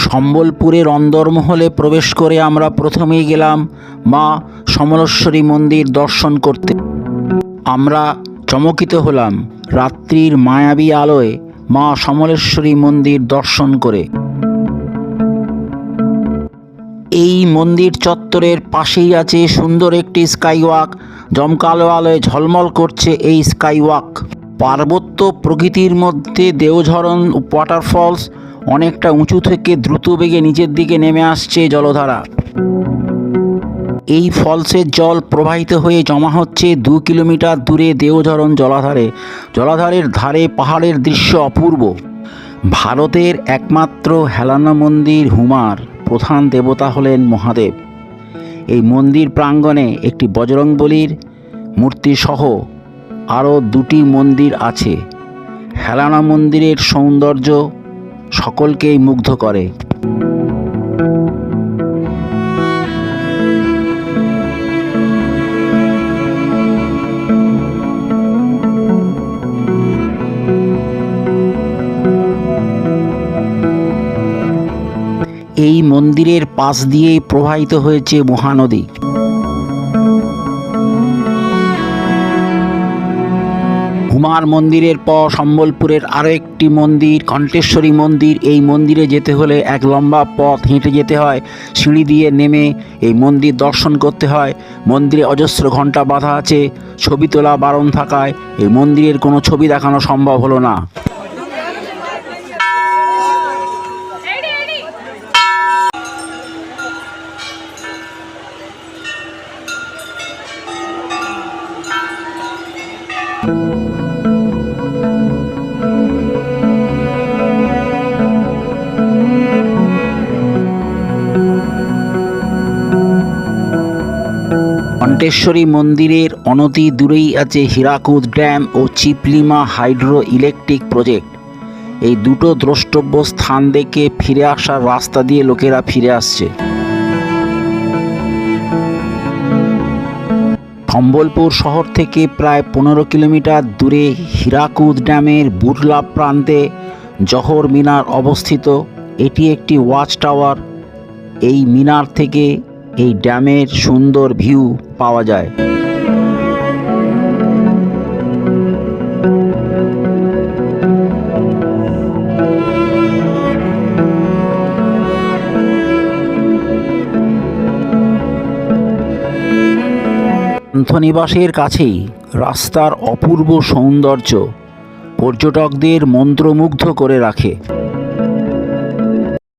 সম্বলপুরের অন্দরমহলে প্রবেশ করে আমরা প্রথমেই গেলাম মা সমলেশ্বরী মন্দির দর্শন করতে। আমরা চমকিত হলাম রাত্রির মায়াবী আলোয় মা সমলেশ্বরী মন্দির দর্শন করে। এই মন্দির চত্বরের পাশেই আছে সুন্দর একটি স্কাইওয়াক। জমকালো আলোয় ঝলমল করছে এই স্কাইওয়াক। পার্বত্য প্রকৃতির মধ্যে দেওঝরণ ওয়াটারফলস, অনেকটা উঁচু থেকে দ্রুত বেগে নিচের দিকে নেমে আসছে জলধারা। এই ফলসের জল প্রবাহিত হয়ে জমা হচ্ছে 2 কিলোমিটার দূরে দেওঝরণ জলাধারে। জলাধারের ধারে পাহাড়ের দৃশ্য অপূর্ব। ভারতের একমাত্র হেলানো মন্দির হুমার প্রধান দেবতা হলেন মহাদেব। এই মন্দির প্রাঙ্গণে একটি বজরংবলীর মূর্তি সহ আরও 2টি মন্দির আছে। হেলানা মন্দিরের সৌন্দর্য সকলকেই মুগ্ধ করে। এই মন্দিরের পাশ দিয়েই প্রবাহিত হয়েছে মহানদী। হুমার মন্দিরের পর সম্বলপুরের আরও একটি মন্দির ঘণ্টেশ্বরী মন্দির। এই মন্দিরে যেতে হলে এক লম্বা পথ হেঁটে যেতে হয়। সিঁড়ি দিয়ে নেমে এই মন্দির দর্শন করতে হয়। মন্দিরে অজস্র ঘণ্টা বাঁধা আছে। ছবি তোলা বারণ থাকায় এই মন্দিরের কোনো ছবি দেখানো সম্ভব হলো না। ঘণ্টেশ্বরী মন্দিরের অনতি দূরেই আছে হীরাকুদ ড্যাম ও চিপলিমা হাইড্রো ইলেকট্রিক প্রজেক্ট। এই দুটো দ্রষ্টব্য স্থান দেখে ফিরে আসার রাস্তা দিয়ে লোকেরা ফিরে আসছে। সম্বলপুর শহর থেকে প্রায় 15 কিলোমিটার দূরে হীরাকুদ ড্যামের বুরলা প্রান্তে জহর মিনার অবস্থিত। এটি একটি ওয়াচ টাওয়ার। এই মিনার থেকে এই ড্যামের সুন্দর ভিউ পাওয়া যায়। পান্থনিবাসের কাছেই রাস্তার অপূর্ব সৌন্দর্য পর্যটকদের মন্ত্রমুগ্ধ করে রাখে।